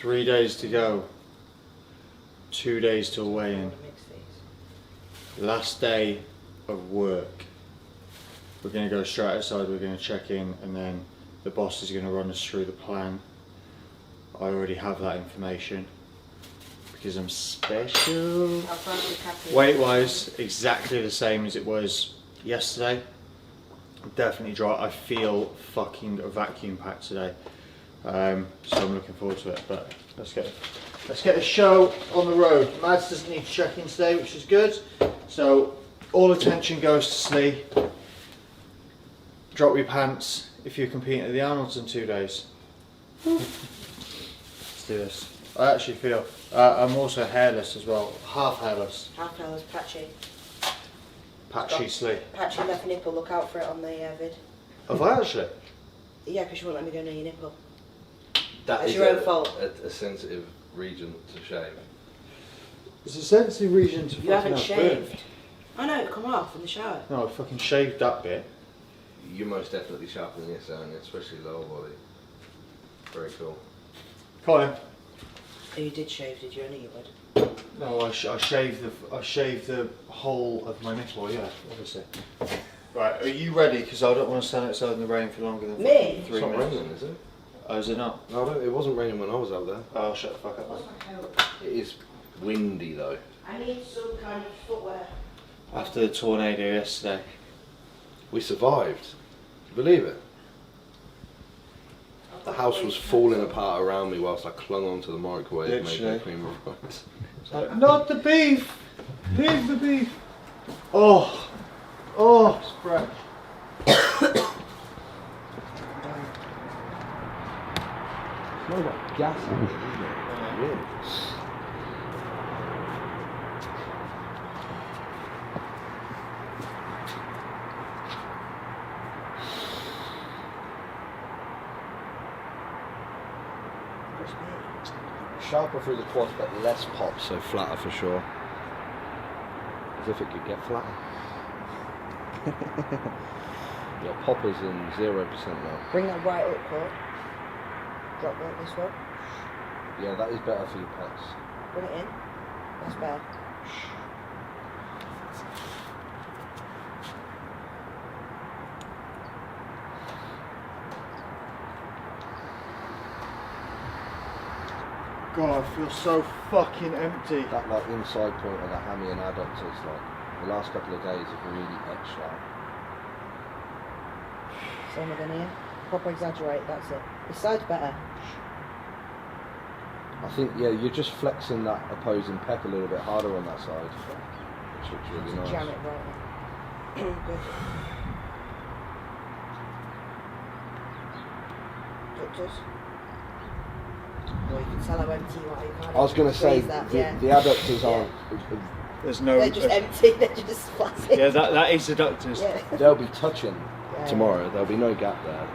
3 days to go. 2 days till weigh-in. Last day of work. We're going to go straight outside, we're going to check in, and then the boss is going to run us through the plan. I already have that information because I'm special. Weight wise, exactly the same as it was yesterday. Definitely dry. I feel fucking vacuum packed today. So I'm looking forward to it. But let's get the show on the road. Mads doesn't need to check in today, which is good. So all attention goes to Slee. Drop your pants if you're competing at the Arnolds in 2 days. Let's do this. I actually feel I'm also hairless as well. Half hairless. Half hairless, patchy. Patchy Slee. Patchy left nipple. Look out for it on the vid. Have I actually? Yeah, because you won't let me go near your nipple. That It's is your own fault. a sensitive region to shave. It's a sensitive region to You haven't shaved. I know, come off in the shower. No, I fucking shaved that bit. You're most definitely sharper than this, aren't you? Especially lower body. Very cool. Colin. Oh, you did shave, did you? I knew you would. No, I shaved the whole of my nipple. Yeah, obviously. Right, are you ready? Because I don't want to stand outside in the rain for longer than Me? 3 It's not minutes. raining, is it? Oh, is it not? No, it wasn't raining when I was out there. Oh, shut the fuck up. What's my coat? It is windy though. I need some kind of footwear. After the tornado yesterday. We survived. Believe it. The house was falling apart around me whilst I clung onto the microwave making Literally. cream of rice. Not the beef! Leave the beef! Oh! Oh, it's fresh. Smell like gas in it, isn't it? Really? Sharper through the quads, but less pop, so flatter for sure. As if it could get flatter. Yeah, popper's in 0% now. Bring that right up, Paul. Drop that this way. Yeah, that is better for your pecs. Bring it in. That's better. God, I feel so fucking empty. That like inside point of the hammy and adductors, like the last couple of days have really etched out. Same again here. Proper exaggerate, that's it. This side's better. I think, yeah, you're just flexing that opposing pec a little bit harder on that side, which looks really nice. Jam it right in. Good. Ductors. Well, you can tell how empty you are. You can't I was going to say, squeeze that, the, yeah. the adductors Yeah. aren't, There's no... They're just empty, they're just flaccid. Yeah, that is seductors. Yeah. they'll be touching Yeah. tomorrow, there'll be no gap there.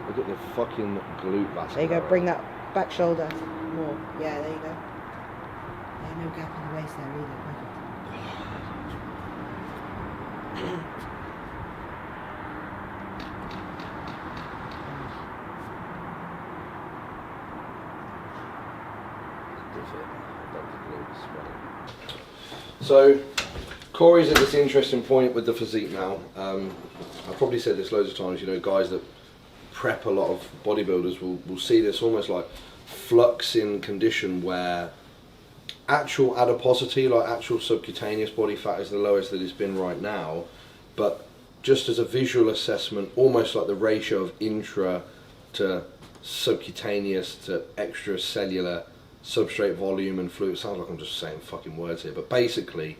Look at the fucking glute vascular. There you go, bring that back shoulder more. Yeah, there you go. Yeah, no gap in the waist there either. Perfect. So, Corey's at this interesting point with the physique now. I've probably said this loads of times, you know, guys that prep a lot of bodybuilders will see this almost like flux in condition where actual adiposity, like actual subcutaneous body fat is the lowest that it's been right now, but just as a visual assessment, almost like the ratio of intra to subcutaneous to extracellular substrate volume and fluid. It sounds like I'm just saying fucking words here, but basically,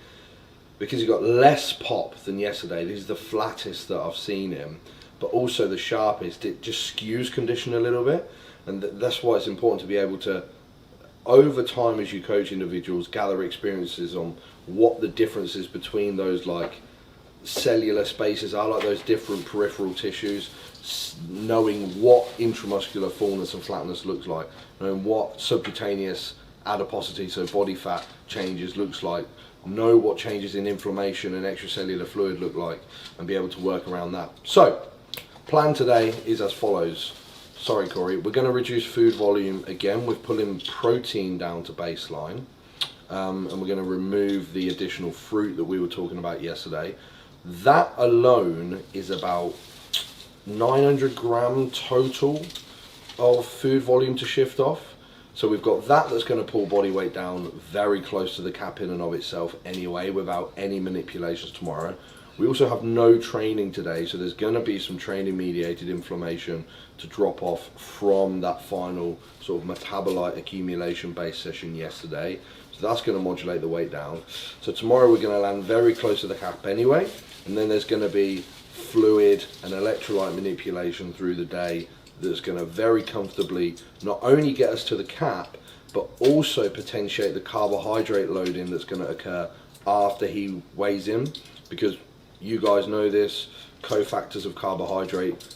because he got less pop than yesterday, this is the flattest that I've seen him, but also the sharpest. It just skews condition a little bit, and that's why it's important to be able to, over time as you coach individuals, gather experiences on what the differences between those like cellular spaces are, like those different peripheral tissues, knowing what intramuscular fullness and flatness looks like, knowing what subcutaneous adiposity, so body fat changes looks like, know what changes in inflammation and extracellular fluid look like, and be able to work around that. So, plan today is as follows. sorry Corey, we're going to reduce food volume again. We're pulling protein down to baseline, and we're going to remove the additional fruit that we were talking about yesterday. That alone is about 900 gram total of food volume to shift off. So we've got that's going to pull body weight down very close to the cap in and of itself anyway, without any manipulations tomorrow. We also have no training today, so there's going to be some training mediated inflammation to drop off from that final sort of metabolite accumulation based session yesterday. So that's going to modulate the weight down. So tomorrow we're going to land very close to the cap anyway, and then there's going to be fluid and electrolyte manipulation through the day that's going to very comfortably not only get us to the cap, but also potentiate the carbohydrate loading that's going to occur after he weighs in, because you guys know this, cofactors of carbohydrate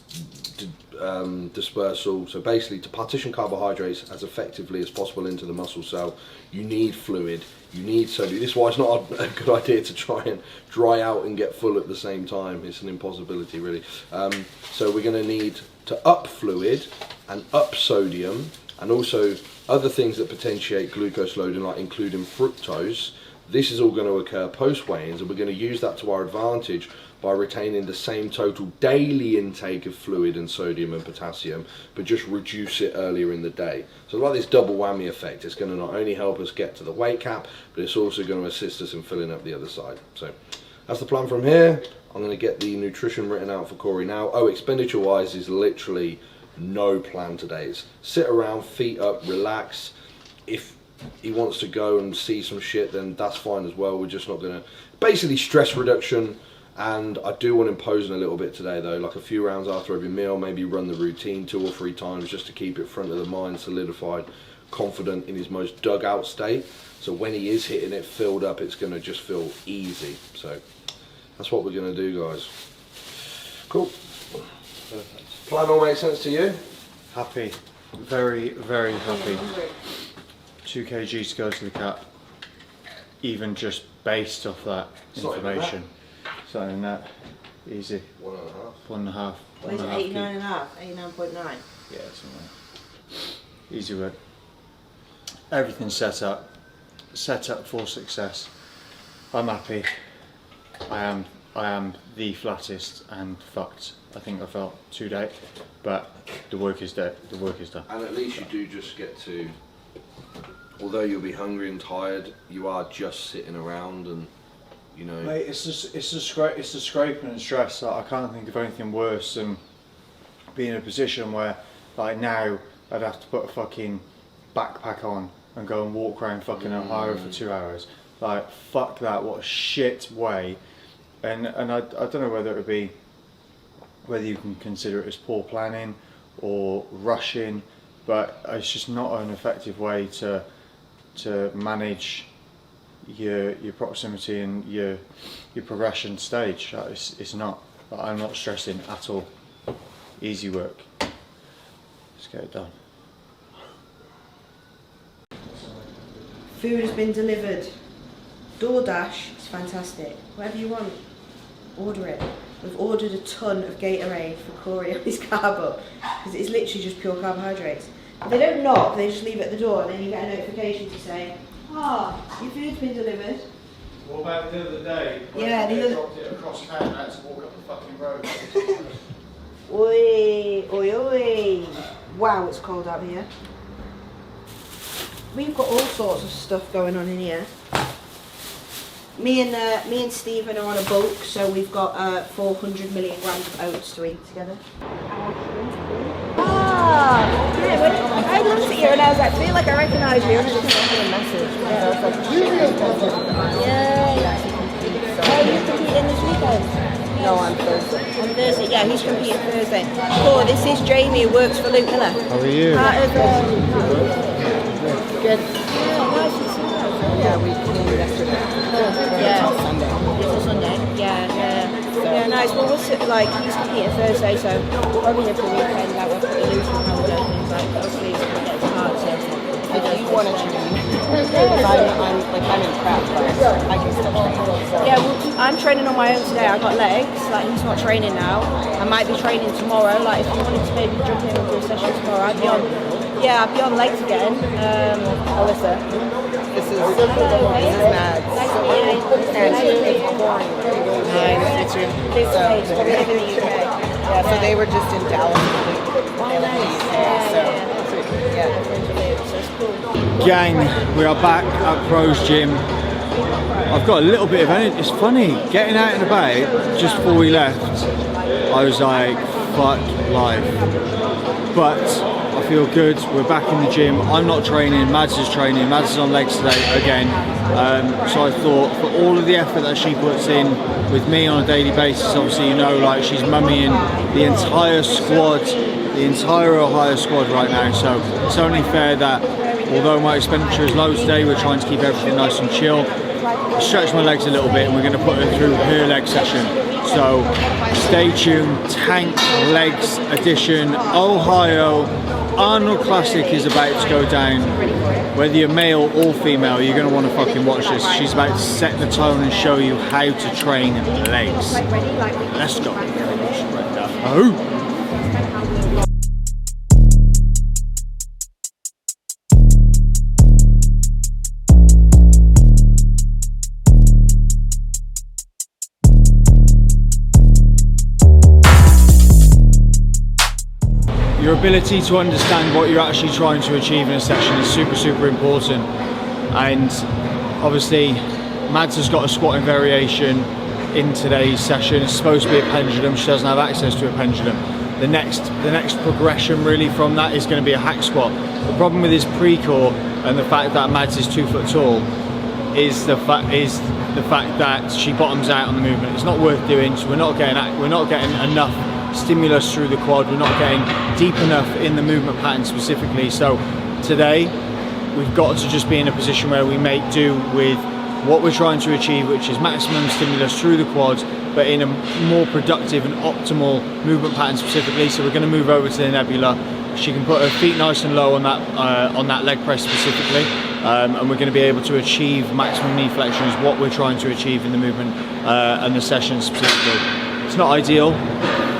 dispersal. So basically, to partition carbohydrates as effectively as possible into the muscle cell, you need fluid, you need sodium. This is why it's not a good idea to try and dry out and get full at the same time. It's an impossibility, really. So we're going to need to up fluid and up sodium, and also other things that potentiate glucose loading, like including fructose. This is all going to occur post weigh-ins, and we're going to use that to our advantage by retaining the same total daily intake of fluid and sodium and potassium, but just reduce it earlier in the day. So like this double whammy effect, it's going to not only help us get to the weight cap, but it's also going to assist us in filling up the other side. So that's the plan from here. I'm going to get the nutrition written out for Corey now. Oh, expenditure wise is literally no plan today. It's sit around, feet up, relax. If he wants to go and see some shit, then that's fine as well. We're just not going to, basically stress reduction. And I do want to impose a little bit today though, like a few rounds after every meal, maybe run the routine 2 or 3 times just to keep it front of the mind, solidified, confident in his most dug out state. So when he is hitting it filled up, it's going to just feel easy. So that's what we're going to do, guys. Cool. Perfect. Plan all makes sense to you? Happy. Very, very happy. 2 kg to go to the cap. Even just based off that information. Something that easy. 1.5. 1.5. What is it, 89.5? 89.9? Yeah, something. Easy work. Everything's set up for success. I'm happy. I am the flattest and fucked I think I felt to date, but the work is done. The work is done. And at least you do just get to, although you'll be hungry and tired, you are just sitting around and, you know. Mate, it's the scraping and stress. Like, I can't think of anything worse than being in a position where, like now, I'd have to put a fucking backpack on and go and walk around fucking Ohio for 2 hours. Like, fuck that, what a shit way. And I don't know whether it would be, whether you can consider it as poor planning or rushing, but it's just not an effective way to manage your proximity and your progression stage. It's not. I'm not stressing at all. Easy work. Let's get it done. Food has been delivered. DoorDash is fantastic. Whatever you want, order it. We've ordered a ton of Gatorade for Corey on his carb up, because it's literally just pure carbohydrates. If they don't knock, they just leave it at the door, and then you get a notification to say, your food's been delivered. What about the other day? Yeah, the other. Dropped it across town and had to walk up the fucking road. Oi, oi, oi. Wow, it's cold out here. We've got all sorts of stuff going on in here. Me and Stephen are on a bulk, so we've got 400 million grams of oats to eat together. Yeah, I looked at you and I was like, I feel like I recognise you. And I just sent you a message. Yeah, I was like, yeah. Are you competing this weekend? No, on Thursday. On Thursday, yeah, he's competing Thursday. Cool, this is Jamie who works for Luke Miller. How are you? Good. Yeah, nice to see you. Yeah, we came yesterday. Yeah. Until Sunday. Until Sunday. Yeah, nice. Well, we'll sit, like, he's competing Thursday, so we'll probably have the weekend, like, we'll put the loose and things like, hopefully he's going to get his heart, so. You want to choose. because I'm in prep, but I can still train. So. Yeah, well, I'm training on my own today. I got legs, like he's not training now. I might be training tomorrow. Like if you wanted to maybe jump in and do a session tomorrow, I'd be on. Yeah, I'd be on legs again. Alyssa, this is Mads. Nice to meet you. Hi, nice to meet you. So, we live in the UK. Yeah, so they were just in Dallas. Gang, we are back at Pro's gym. I've got a little bit of energy. It's funny, getting out and about just before we left, I was like, fuck life. But I feel good, we're back in the gym. I'm not training, Mads is training. Mads is on legs today again. So I thought, for all of the effort that she puts in with me on a daily basis, obviously you know, like she's mummying the entire squad, the entire Ohio squad right now. So it's only fair that although my expenditure is low today, we're trying to keep everything nice and chill. I stretch my legs a little bit and we're going to put her through her leg session. So stay tuned, Tank Legs Edition, Ohio. Arnold Classic is about to go down. Whether you're male or female, you're going to want to fucking watch this. She's about to set the tone and show you how to train legs. Let's go. Oh. Your ability to understand what you're actually trying to achieve in a session is super important. And obviously Mads has got a squatting variation in today's session. It's supposed to be a pendulum. She doesn't have access to a pendulum. The next progression really from that is going to be a hack squat. The problem with his pre-core and the fact that Mads is 2 foot tall is the fact that she bottoms out on the movement. It's not worth doing. So we're not getting enough stimulus through the quad, we're not getting deep enough in the movement pattern specifically. So today we've got to just be in a position where we make do with what we're trying to achieve, which is maximum stimulus through the quads, but in a more productive and optimal movement pattern specifically. So we're going to move over to the nebula. She can put her feet nice and low on that leg press specifically, and we're going to be able to achieve maximum knee flexion is what we're trying to achieve in the movement and the session specifically. It's not ideal.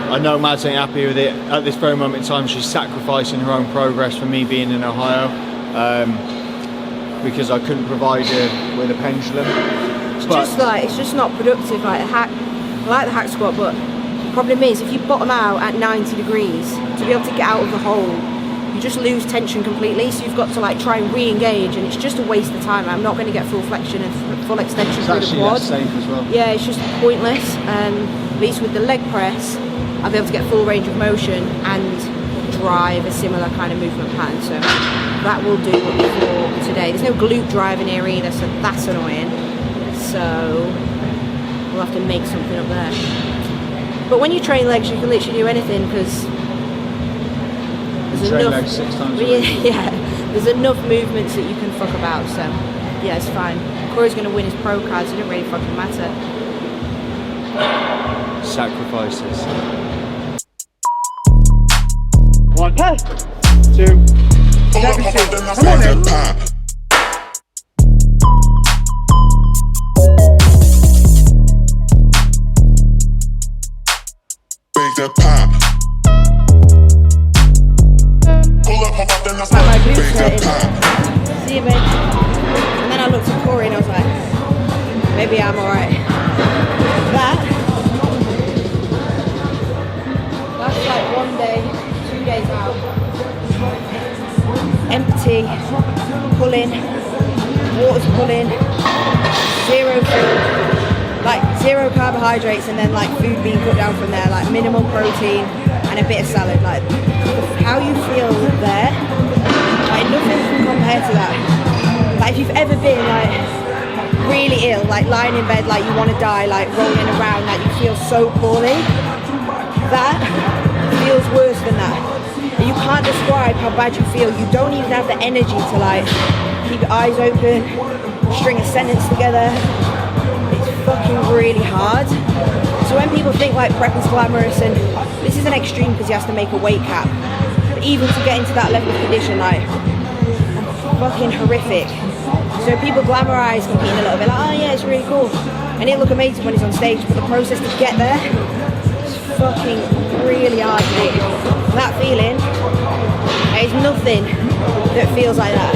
I know Mads ain't happy with it. At this very moment in time, she's sacrificing her own progress for me being in Ohio because I couldn't provide her with a pendulum. It's just not productive. Like I like the hack squat, but the problem is if you bottom out at 90 degrees, to be able to get out of the hole, you just lose tension completely. So you've got to like try and re-engage, and it's just a waste of time. I'm not going to get full flexion and full extension through the quad. It's actually less safe as well. Yeah, it's just pointless. At least with the leg press, I'll be able to get full range of motion and drive a similar kind of movement pattern. So that will do for today. There's no glute driving here either, so that's annoying. So we'll have to make something up there. But when you train legs, you can literally do anything because there's enough. Legs 6 times a week. Yeah, there's enough movements that you can fuck about. So yeah, it's fine. Corey's going to win his pro cards. It doesn't really fucking matter. Sacrifices. 1, 2. Let me see. Come on then. Bake that pop. Pull up, hop up, then I My glutes bake that hurting. pop. See you, babe. And then I looked at Corey and I was like, maybe I'm alright. That's like 1 day, 2 days out. Empty, pulling, water's pulling, zero food, like 0 carbohydrates, and then like food being cut down from there, like minimal protein and a bit of salad. Like how you feel there, like nothing can compare to that. Like if you've ever been like really ill, like lying in bed like you want to die, like rolling around, like you feel so poorly, that feels worse than that. And you can't describe how bad you feel. You don't even have the energy to like keep your eyes open, string a sentence together. It's fucking really hard. So when people think like prep is glamorous, and this is an extreme because he has to make a weight cap, but even to get into that level of condition, like fucking horrific. So people glamorise competing a little bit, like, oh yeah, it's really cool. And he'll look amazing when he's on stage, but the process to get there is fucking really hard, mate. That feeling, there's nothing that feels like that.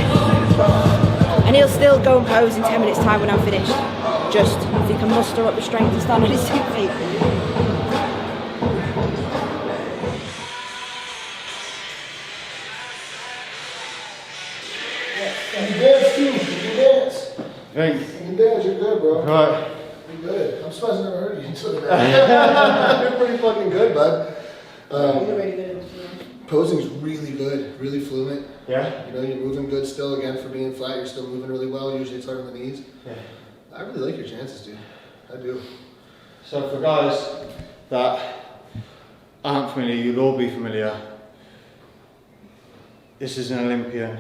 And he'll still go and pose in 10 minutes time when I'm finished. Just if he can muster up the strength to stand on his 2 feet. You dance too. You dance. Thanks. You dance. You're good, bro. Right. You're good. I'm surprised I never heard you until today. You're pretty fucking good, bud. You're really good at this, yeah. Posing's really good, really fluent. Yeah? You know, you're moving good still. Again, for being flat, you're still moving really well. Usually it's hard on the knees. Yeah. I really like your chances, dude. I do. So for guys that aren't familiar, you'll all be familiar. This is an Olympian.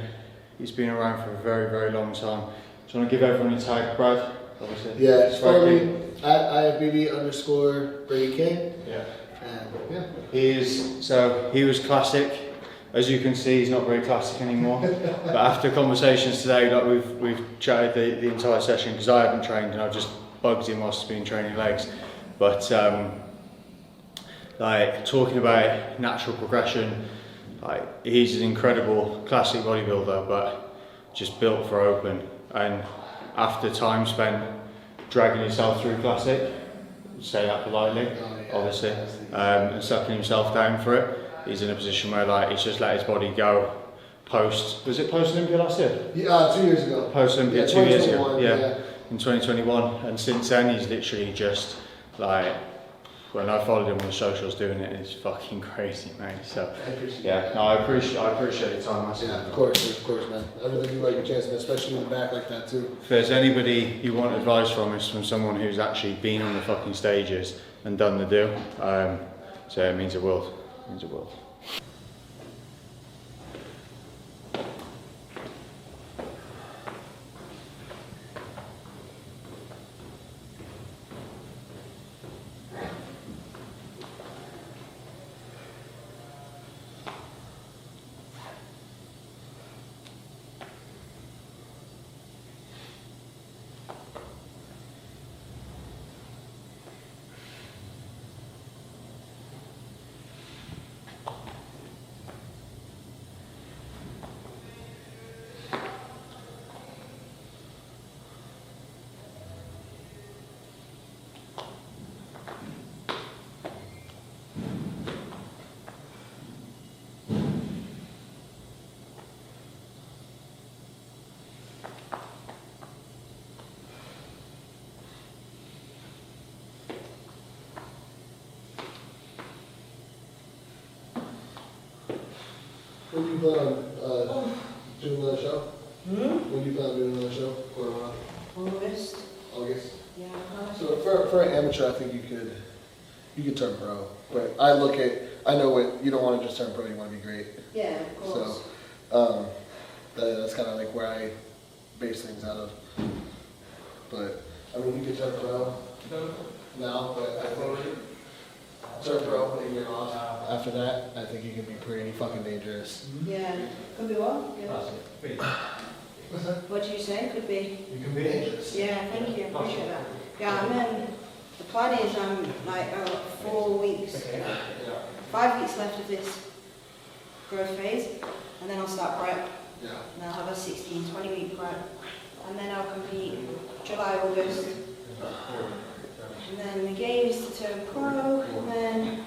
He's been around for a very, very long time. Do you want to give everyone a tag, Brad? Obviously. Yeah, just follow me at IFBB_Brady King. Yeah. And yeah. He was classic. As you can see, he's not very classic anymore. But after conversations today, like we've chatted the entire session because I haven't trained and I've just bugged him whilst he's been training legs. But like talking about natural progression, like he's an incredible classic bodybuilder, but just built for open. And after time spent dragging himself through classic, say that politely, obviously, and sucking himself down for it. He's in a position where like he's just let his body go was it post Olympia last year? Yeah, 2 years ago. Post Olympia 2 years ago, yeah. In 2021, and since then he's literally just like, when I followed him on the socials doing it, it's fucking crazy, mate. So I appreciate your time. Yeah, of course, man. I really do like your chances, especially in the back like that too. If there's anybody you want advice from, it's from someone who's actually been on the fucking stages and done the do. So it means the world. It means the world. When do you plan on doing another show? When do you plan on doing another show? Or August. August? Yeah. So for an amateur, I think you could turn pro. But I know what you don't want to just turn pro. You want to be great. Yeah, of course. So that's kind of like where I base things out of. But I mean, you could turn pro now, but I think turn pro and you're off. After that, I think you can be pretty fucking dangerous. Yeah. Could be what? Yeah. What's that? What did you say? Could be. You can be dangerous. Yeah, thank you. Appreciate that. Yeah, the plan is I'm like 4 weeks, 5 weeks left of this growth phase, and then I'll start prep. Yeah. And I'll have a 16, 20 week prep, and then I'll compete July, August. And then the game is to turn pro, and then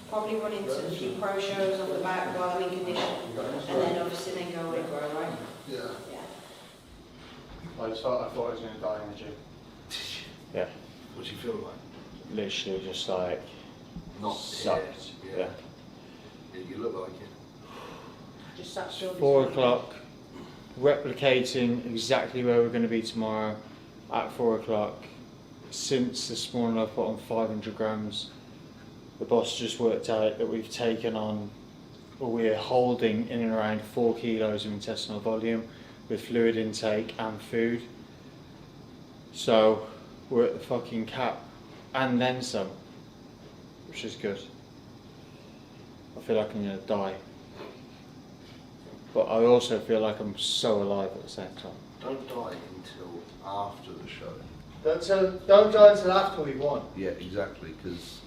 probably run into a few pro shows off the back while I'm in condition, and then obviously then go away grow, right? Yeah. Yeah. I thought I was going to die in the gym. Yeah. What do you feel like? Literally just like Not sucked. Yeah. You look like it. Just such shoulders. 4 o'clock, replicating exactly where we're going to be tomorrow at 4 o'clock. Since this morning I've put on 500 grams. The boss just worked out that we've taken on, or we're holding in and around 4 kilos of intestinal volume with fluid intake and food. So we're at the fucking cap and then some, which is good. I feel like I'm going to die. but I also feel like I'm so alive at the same time. Don't die until after the show. Don't die until after we won. Yeah, exactly, because,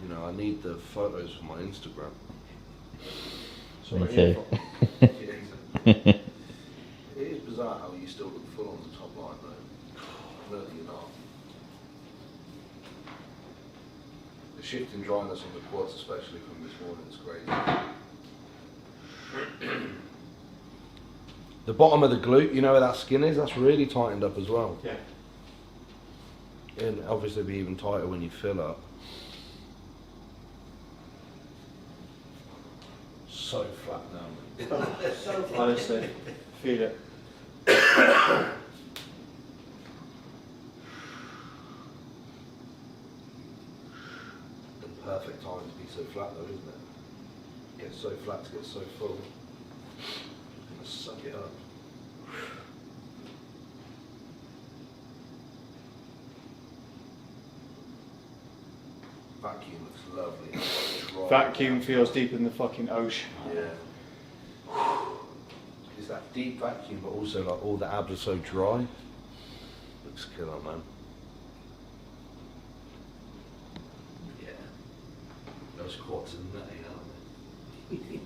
you know, I need the photos for my Instagram. So Me we're here too. for. Yeah, exactly. It is bizarre how you still look full on the top line, though. No, you're not. The shift in dryness on the quads, especially from this morning, is crazy. The bottom of the glute, you know where that skin is? That's really tightened up as well. Yeah. And obviously be even tighter when you fill up. So flat now. Honestly, feel it. The perfect time to be so flat though, isn't it? Get so flat to get so full. And suck it up. Vacuum looks lovely. Dry. Vacuum feels deep in the fucking ocean. Yeah. It's that deep vacuum, but also like all the abs are so dry. Looks killer, man. Yeah. Those quads are nutty, aren't they?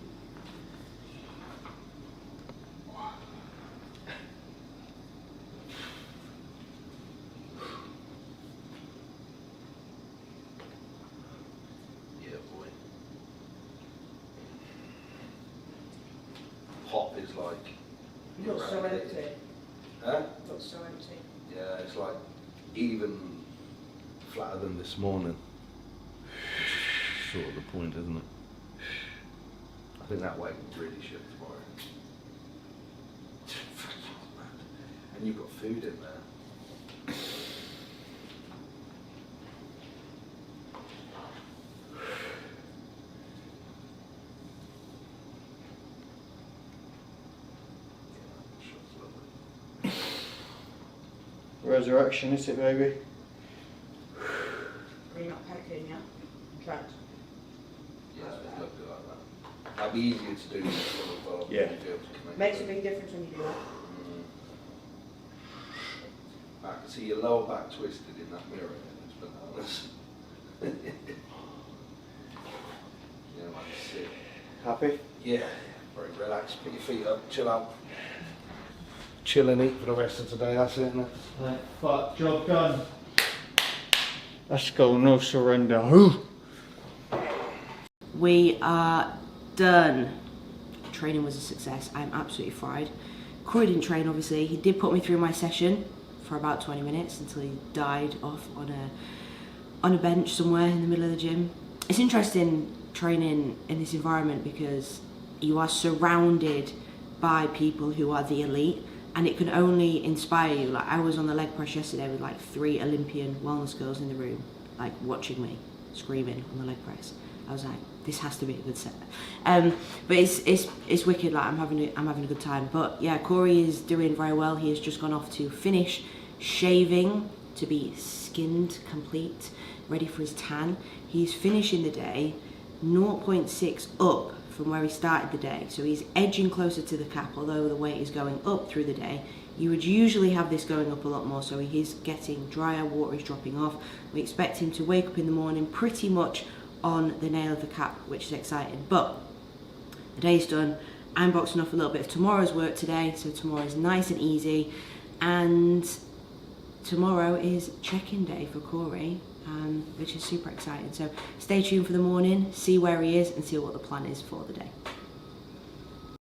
Yeah, boy. Pop is like. Not so empty. Huh? Not so empty. Yeah, it's like even flatter than this morning. Sort of the point, isn't it? I think that weight will really shift tomorrow. And you've got food in there. Resurrection, is it, baby? Are you not packing, yeah? Trapped. Yeah, it's look good like that. That'd be easier to do this sort of Yeah. be able to connect Makes a it. big difference when you do that. I can see your lower back twisted in that mirror. It's bananas. Yeah, man, sick. Happy? Yeah, very relaxed. Put your feet up, chill out. Chill and eat for the rest of today, that's it, isn't it? Right, fuck, job done. Let's go, no surrender. Whew. We are done. Training was a success. I'm absolutely fried. Corey didn't train, obviously. He did put me through my session for about 20 minutes until he died off on a bench somewhere in the middle of the gym. It's interesting training in this environment because you are surrounded by people who are the elite, and it can only inspire you. Like, I was on the leg press yesterday with like 3 Olympian wellness girls in the room, like watching me screaming on the leg press. I was like, this has to be a good set. But it's wicked. Like, I'm having a good time. But yeah, Corey is doing very well. He has just gone off to finish shaving to be skinned complete, ready for his tan. He's finishing the day 0.6 up from where he started the day, so he's edging closer to the cap, although the weight is going up through the day. You would usually have this going up a lot more, so he is getting drier, water is dropping off. We expect him to wake up in the morning pretty much on the nail of the cap, which is exciting. But the day's done. I'm boxing off a little bit of tomorrow's work today, so tomorrow is nice and easy, and tomorrow is check-in day for Corey, which is super exciting. So stay tuned for the morning, see where he is and see what the plan is for the day.